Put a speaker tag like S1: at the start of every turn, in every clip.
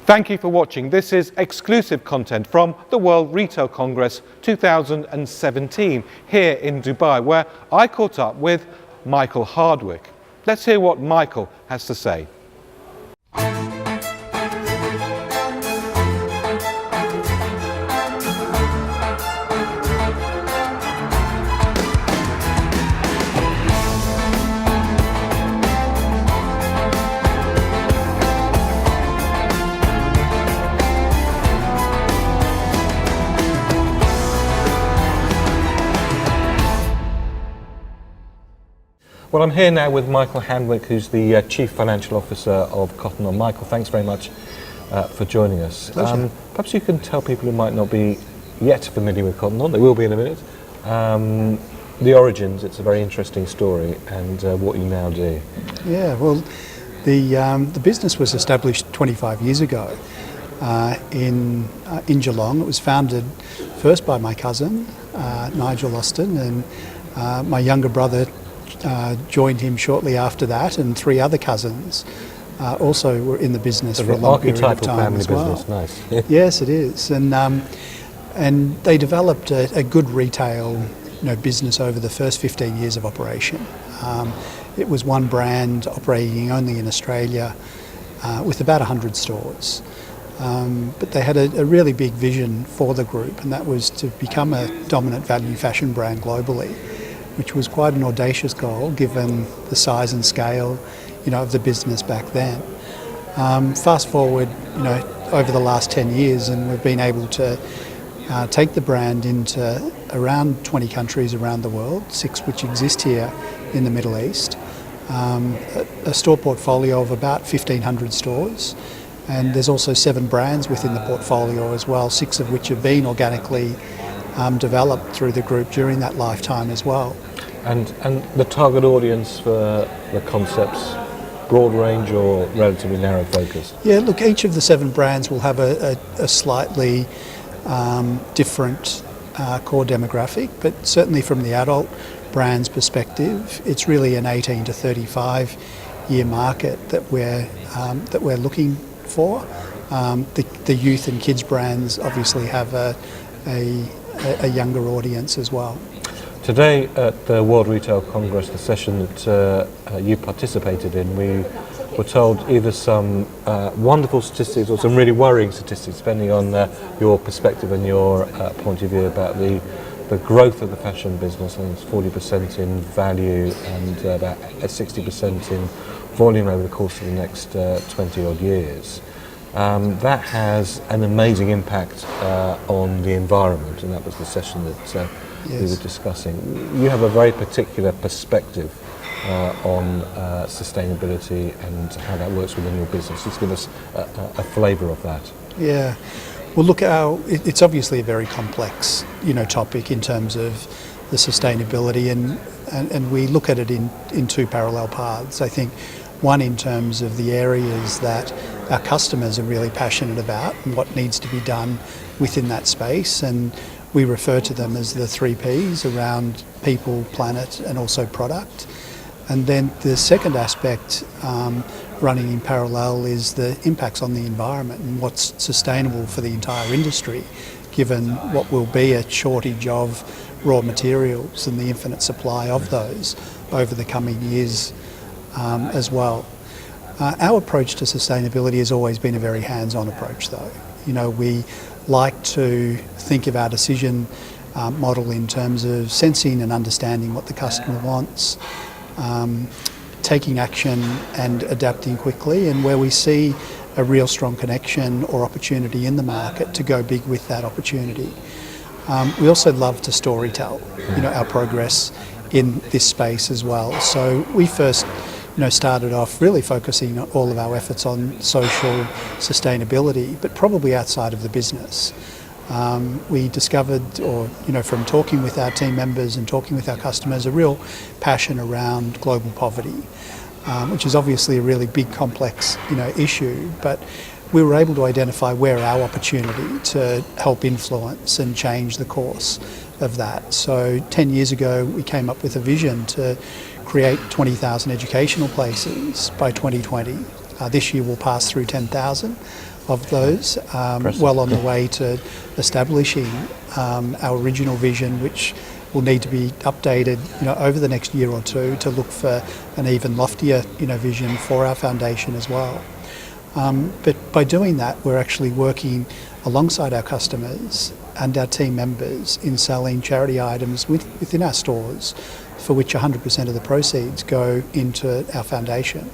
S1: Thank you for watching. This is exclusive content from the World Retail Congress 2017 here in Dubai, where I caught up with Michael Hardwick. Let's hear what Michael has to say. Well, I'm here now with Michael Hardwick, who's the Chief Financial Officer of Cotton On. Michael, thanks very much for joining us. Perhaps you can tell people who might not be yet familiar with Cotton On, they will be in a minute, the origins. It's a very interesting story, and what you now do.
S2: Yeah, well, the business was established 25 years ago in Geelong. It was founded first by my cousin, Nigel Austin, and my younger brother joined him shortly after that, and three other cousins also were in the business for a long period of time as well.
S1: Nice.
S2: Yes, it is, and they developed a good retail business over the first 15 years of operation. It was one brand operating only in Australia with about 100 stores. But they had a really big vision for the group, and that was to become a dominant value fashion brand globally, which was quite an audacious goal given the size and scale, of the business back then. Fast forward, over the last 10 years, and we've been able to take the brand into around 20 countries around the world, 6 which exist here in the Middle East, a store portfolio of about 1,500 stores, and there's also 7 brands within the portfolio as well, 6 of which have been organically developed through the group during that lifetime as well.
S1: And the target audience for the concepts, broad range or relatively narrow focus?
S2: Yeah, look, each of the 7 brands will have a slightly different core demographic, but certainly from the adult brand's perspective, it's really an 18 to 35 year market that we're looking for. The youth and kids brands obviously have a younger audience as well.
S1: Today at the World Retail Congress, the session that you participated in, we were told either some wonderful statistics or some really worrying statistics, depending on your perspective and your point of view about the growth of the fashion business. I think it's 40% in value and about 60% in volume over the course of the next 20 odd years. That has an amazing impact on the environment, and that was the session that we were discussing. You have a very particular perspective on sustainability and how that works within your business. Just give us a flavour of that.
S2: Yeah, well, look, it's obviously a very complex, topic in terms of the sustainability, and we look at it in 2 parallel paths. I think one in terms of the areas that our customers are really passionate about and what needs to be done within that space, and we refer to them as the 3 Ps around people, planet and also product. And then the second aspect running in parallel is the impacts on the environment and what's sustainable for the entire industry, given what will be a shortage of raw materials and the infinite supply of those over the coming years as well. Our approach to sustainability has always been a very hands-on approach though. We like to think of our decision model in terms of sensing and understanding what the customer wants, taking action and adapting quickly, and where we see a real strong connection or opportunity in the market, to go big with that opportunity. We also love to storytell, our progress in this space as well. So we first started off really focusing all of our efforts on social sustainability, but probably outside of the business. We discovered, or from talking with our team members and talking with our customers, a real passion around global poverty, which is obviously a really big, complex, issue. But we were able to identify where our opportunity to help influence and change the course of that. So 10 years ago, we came up with a vision to create 20,000 educational places by 2020 This year we'll pass through 10,000 of those, well on the way to establishing our original vision, which will need to be updated, over the next year or two to look for an even loftier, vision for our foundation as well. But by doing that, we're actually working alongside our customers and our team members in selling charity items within our stores, for which 100% of the proceeds go into our foundation.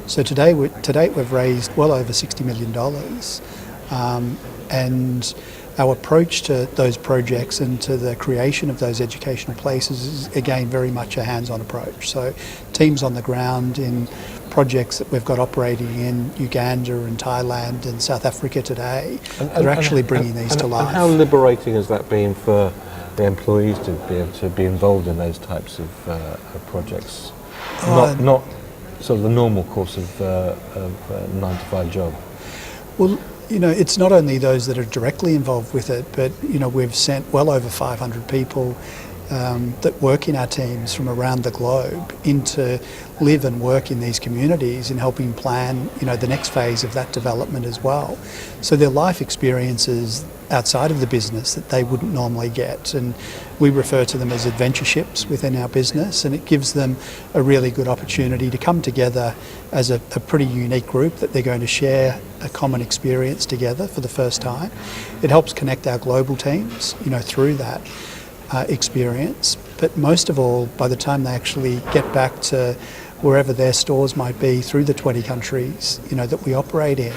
S2: So to date we've raised well over $60 million, and our approach to those projects and to the creation of those educational places is, again, very much a hands-on approach. So teams on the ground in projects that we've got operating in Uganda and Thailand and South Africa today, they're actually bringing these to life.
S1: And how liberating has that been for the employees to be able to be involved in those types of projects? Not sort of the normal course of a 9-to-5 job.
S2: Well, it's not only those that are directly involved with it, but we've sent well over 500 people that work in our teams from around the globe in to live and work in these communities and helping plan, the next phase of that development as well. So their life experiences outside of the business that they wouldn't normally get, and we refer to them as adventureships within our business, and it gives them a really good opportunity to come together as a pretty unique group that they're going to share a common experience together for the first time. It helps connect our global teams, through that experience, but most of all, by the time they actually get back to wherever their stores might be through the 20 countries, that we operate in,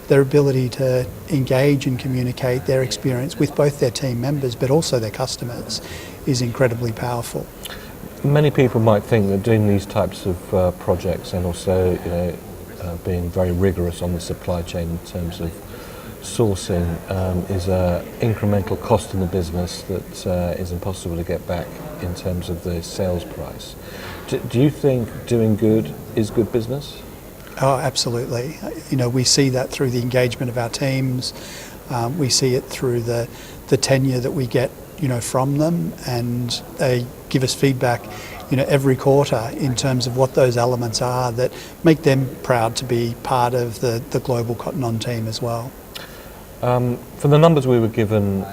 S2: their ability to engage and communicate their experience with both their team members but also their customers is incredibly powerful.
S1: Many people might think that doing these types of projects and also being very rigorous on the supply chain in terms of sourcing is an incremental cost in the business that is impossible to get back in terms of the sales price. Do you think doing good is good business?
S2: Oh, absolutely. We see that through the engagement of our teams. We see it through the tenure that we get, from them, and they give us feedback, every quarter in terms of what those elements are that make them proud to be part of the global Cotton On team as well.
S1: For the numbers we were given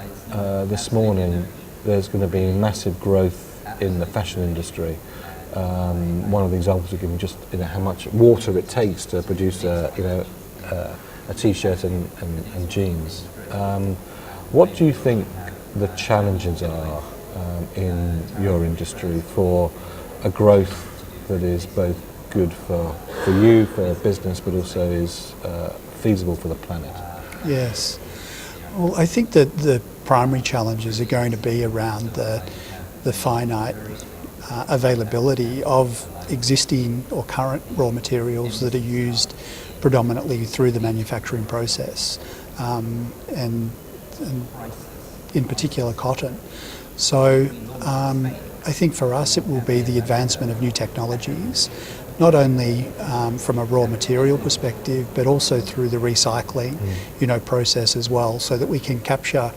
S1: this morning, there's going to be massive growth in the fashion industry. One of the examples we're given, just how much water it takes to produce a t-shirt and jeans. What do you think the challenges are in your industry for a growth that is both good for you, for business, but also is feasible for the planet?
S2: Yes. Well, I think that the primary challenges are going to be around the finite availability of existing or current raw materials that are used predominantly through the manufacturing process, and in particular cotton. So I think for us it will be the advancement of new technologies, not only from a raw material perspective, but also through the recycling, process as well, so that we can capture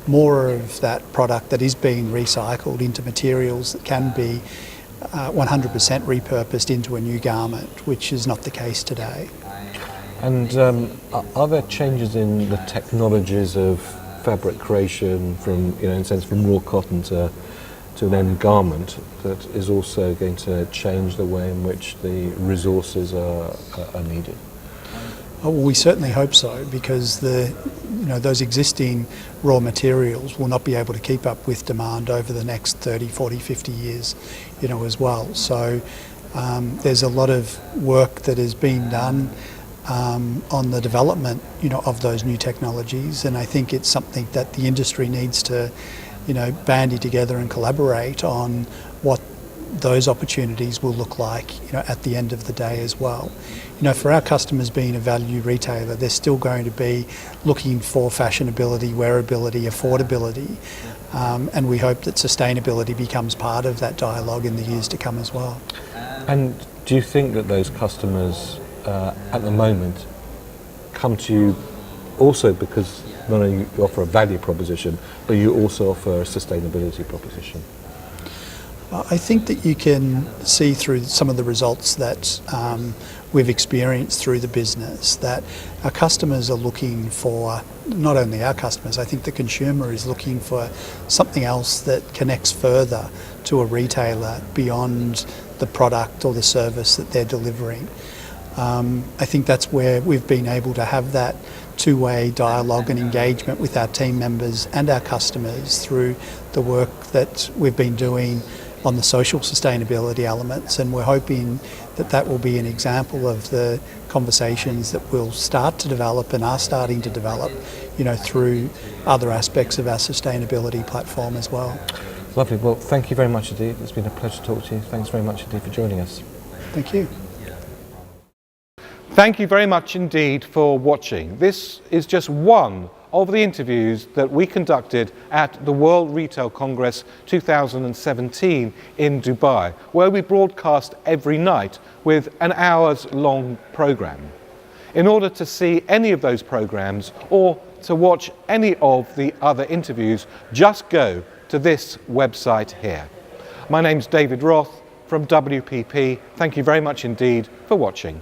S2: more of that product that is being recycled into materials that can be 100% repurposed into a new garment, which is not the case today.
S1: And are there changes in the technologies of fabric creation from, in a sense, from raw cotton to an end garment that is also going to change the way in which the resources are needed?
S2: Oh, well, we certainly hope so, because those existing raw materials will not be able to keep up with demand over the next 30, 40, 50 years, as well. So there's a lot of work that is being done on the development, of those new technologies, and I think it's something that the industry needs to, bandy together and collaborate on what those opportunities will look like, at the end of the day as well. For our customers, being a value retailer, they're still going to be looking for fashionability, wearability, affordability, and we hope that sustainability becomes part of that dialogue in the years to come as well.
S1: And do you think that those customers at the moment come to you also because not only you offer a value proposition, but you also offer a sustainability proposition?
S2: I think that you can see through some of the results that we've experienced through the business that our customers are looking for, not only our customers, I think the consumer is looking for something else that connects further to a retailer beyond the product or the service that they're delivering. I think that's where we've been able to have that two-way dialogue and engagement with our team members and our customers through the work that we've been doing on the social sustainability elements, and we're hoping that that will be an example of the conversations that will start to develop and are starting to develop, through other aspects of our sustainability platform as well.
S1: Lovely. Well, thank you very much indeed. It's been a pleasure to talk to you. Thanks very much indeed for joining us.
S2: Thank you.
S3: Thank you very much indeed for watching. This is just one of the interviews that we conducted at the World Retail Congress 2017 in Dubai, where we broadcast every night with an hours-long program. In order to see any of those programs or to watch any of the other interviews, just go to this website here. My name's David Roth from WPP. Thank you very much indeed for watching.